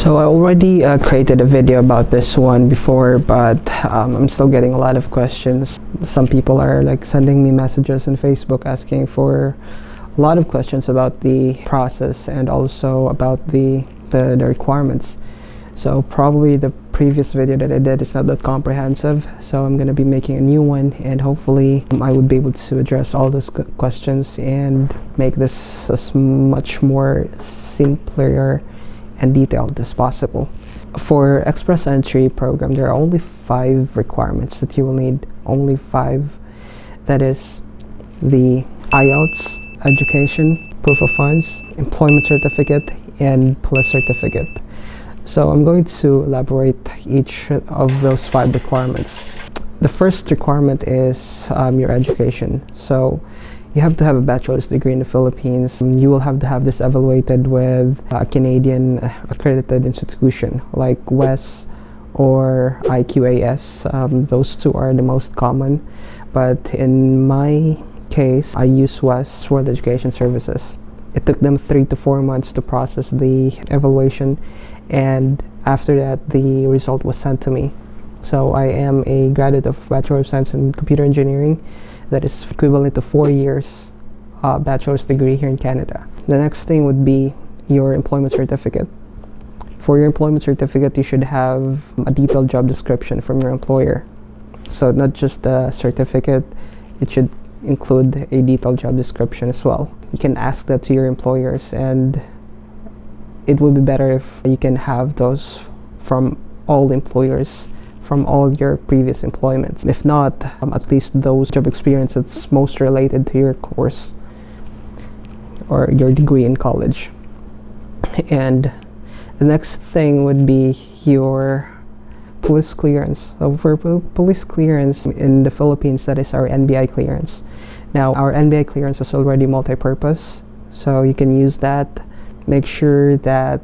So I already created a video about this one before, but I'm still getting a lot of questions. Some people are like sending me messages on Facebook asking for a lot of questions about the process and also about the requirements. So probably the previous video that I did is not that comprehensive, so I'm going to be making a new one, and hopefully I would be able to address all those questions and make this as much more simpler and detailed as possible. For Express Entry program, there are only 5 requirements that you will need. Only 5. That is the IELTS, education, proof of funds, employment certificate, and police certificate. So I'm going to elaborate each of those 5 requirements. The first requirement is your education. So you have to have a bachelor's degree in the Philippines. You will have to have this evaluated with a Canadian accredited institution like WES or IQAS. Those 2 are the most common, but in my case, I use WES, World Education Services. It took them 3 to 4 months to process the evaluation, and after that the result was sent to me. So I am a graduate of Bachelor of Science in Computer Engineering. That is equivalent to 4 years bachelor's degree here in Canada. The next thing would be your employment certificate. For your employment certificate, you should have a detailed job description from your employer. So not just a certificate, it should include a detailed job description as well. You can ask that to your employers, and it would be better if you can have those from all employers from all your previous employments. If not, at least those job experience that's most related to your course or your degree in college. And the next thing would be your police clearance. So for police clearance in the Philippines, that is our NBI clearance. Now, our NBI clearance is already multi-purpose, so you can use that. Make sure that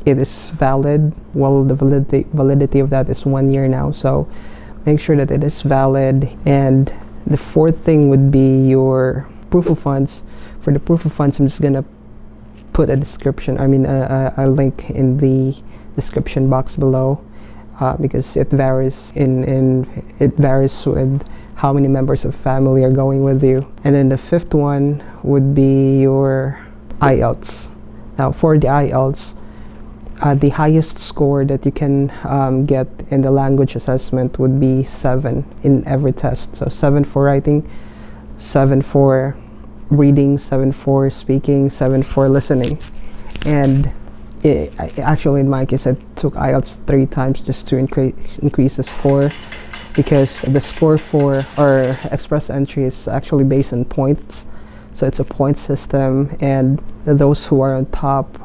it is valid. Well, the validity of that is 1 year now, so make sure that it is valid. And the fourth thing would be your proof of funds. For the proof of funds, I'm just gonna put a description, a link in the description box below, because it varies it varies with how many members of family are going with you. And then the fifth one would be your IELTS. Now for the IELTS, the highest score that you can get in the language assessment would be 7 in every test. So 7 for writing, 7 for reading, 7 for speaking, 7 for listening. And actually in my case, I took IELTS 3 times just to increase the score, because the score for our Express Entry is actually based on points. So it's a point system, and those who are on top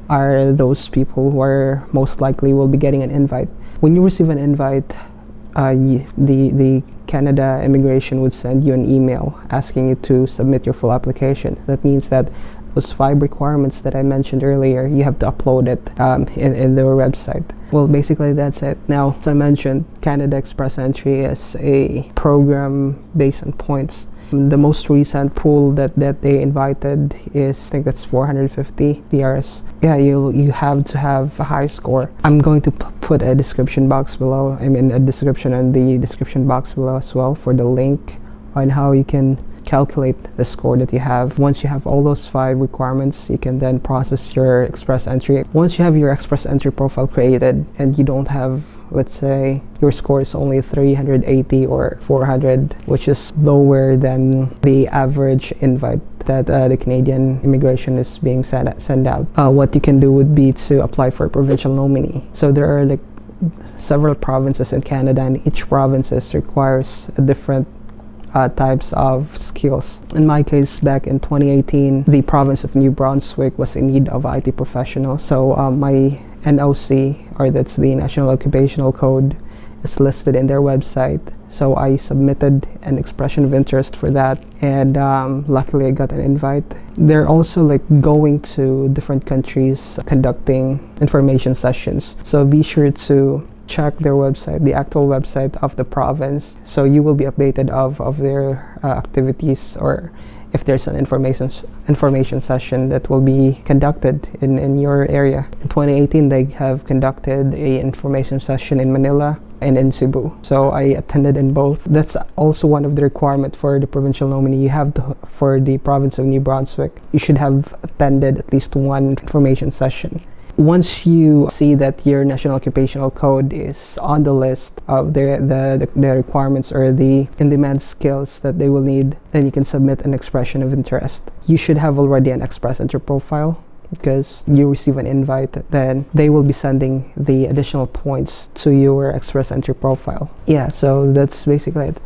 are those people who are most likely will be getting an invite. When you receive an invite, the Canada Immigration would send you an email asking you to submit your full application. That means that those 5 requirements that I mentioned earlier, you have to upload it in their website. Well, basically that's it. Now, as I mentioned, Canada Express Entry is a program based on points. The most recent pool that they invited is, I think that's 450 DRS. Yeah, you have to have a high score. I'm going to put a description box below, a description in the description box below as well, for the link on how you can calculate the score that you have. Once you have all those 5 requirements, you can then process your Express Entry. Once you have your Express Entry profile created and you don't have, let's say your score is only 380 or 400, which is lower than the average invite that the Canadian Immigration is being sent out, what you can do would be to apply for a provincial nominee. So there are like several provinces in Canada, and each province requires a different types of skills. In my case, back in 2018, the province of New Brunswick was in need of IT professionals. So my NOC, or that's the National Occupational Code, is listed in their website. So I submitted an expression of interest for that, and luckily I got an invite. They're also like going to different countries conducting information sessions. So be sure to check their website, the actual website of the province, so you will be updated of their activities, or if there's an information session that will be conducted in your area. In 2018, they have conducted a information session in Manila and in Cebu. So I attended in both. That's also one of the requirements for the provincial nominee. You have to, for the province of New Brunswick, you should have attended at least one information session. Once you see that your national occupational code is on the list of the requirements or the in-demand skills that they will need, then you can submit an expression of interest. You should have already an Express Entry profile, because you receive an invite, then they will be sending the additional points to your Express Entry profile. Yeah, so that's basically it.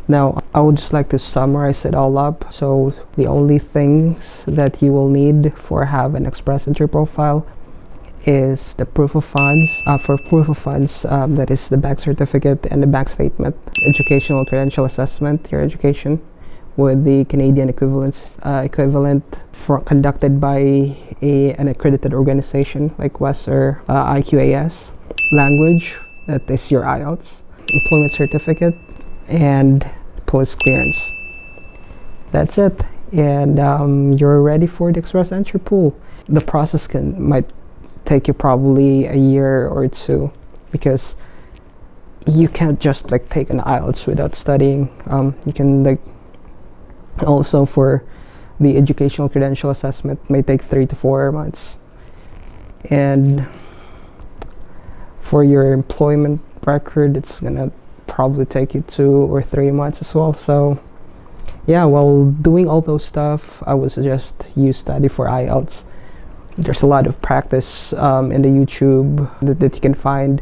Now, I would just like to summarize it all up. So the only things that you will need for have an Express Entry profile is the proof of funds. For proof of funds, that is the bank certificate and the bank statement. Educational credential assessment, your education, with the Canadian equivalent conducted by an accredited organization like WES or IQAS. Language, that is your IELTS. Employment certificate, and police clearance. That's it, and you're ready for the Express Entry pool. The process might take you probably a year or two, because you can't just like take an IELTS without studying. You can like also for the educational credential assessment may take 3 to 4 months, and for your employment record it's gonna probably take you 2 or 3 months as well. So yeah, while doing all those stuff, I would suggest you study for IELTS. There's a lot of practice in the YouTube that you can find,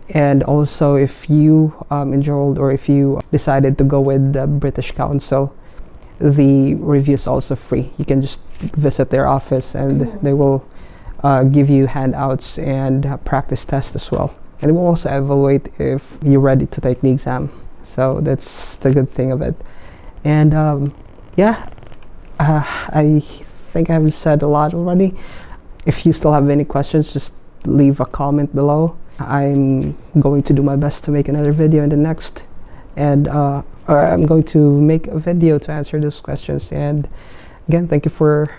and also if you enrolled or if you decided to go with the British Council, the review is also free. You can just visit their office and they will give you handouts and practice tests as well, and it will also evaluate if you're ready to take the exam. So that's the good thing of it. And yeah, I think I've said a lot already. If you still have any questions, just leave a comment below. I'm going to do my best to make another video in the next, and or I'm going to make a video to answer those questions. And again, thank you for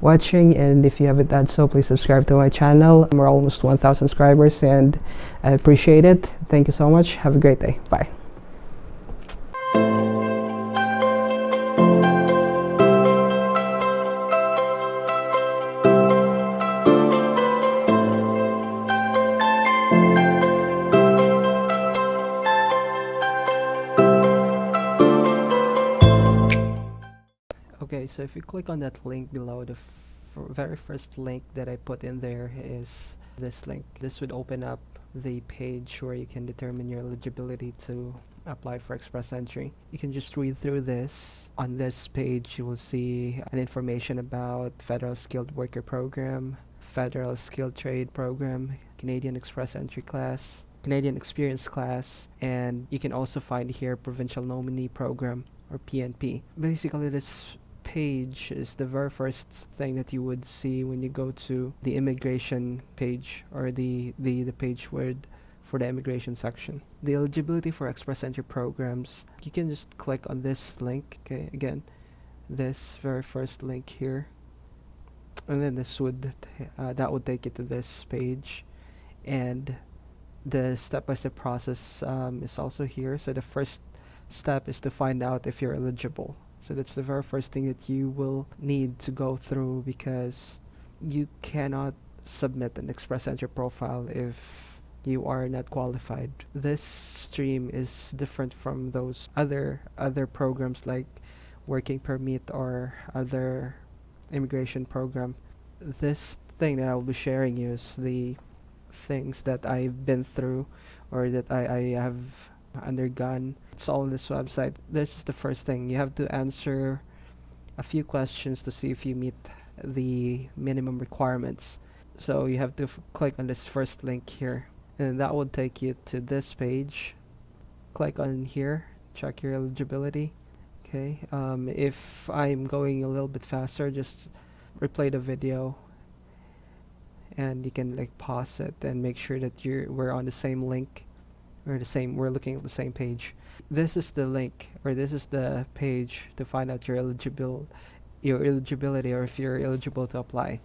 watching, and if you haven't done so, please subscribe to my channel. We're almost 1,000 subscribers and I appreciate it. Thank you so much. Have a great day. Bye. Okay, so if you click on that link below, the very first link that I put in there is this link. This would open up the page where you can determine your eligibility to apply for Express Entry. You can just read through this. On this page, you will see an information about Federal Skilled Worker Program, Federal Skilled Trade Program, Canadian Express Entry class, Canadian Experience class, and you can also find here Provincial Nominee Program, or PNP. Basically, this page is the very first thing that you would see when you go to the immigration page, or the page for the immigration section. The eligibility for Express Entry programs, you can just click on this link. Okay, again, this very first link here, and then this would that would take you to this page, and the step-by-step process is also here. So the first step is to find out if you're eligible. So that's the very first thing that you will need to go through, because you cannot submit an Express Entry profile if you are not qualified. This stream is different from those other programs like working permit or other immigration program. This thing that I will be sharing you is the things that I've been through, or that I have undergone. It's all on this website. This is the first thing. You have to answer a few questions to see if you meet the minimum requirements. So you have to click on this first link here, and that will take you to this page. Click on here, check your eligibility. Okay, if I'm going a little bit faster, just replay the video, and you can like pause it and make sure that we're on the same link, we're looking at the same page. this is the link, or this is the page to find out your eligibility, or if you're eligible to apply.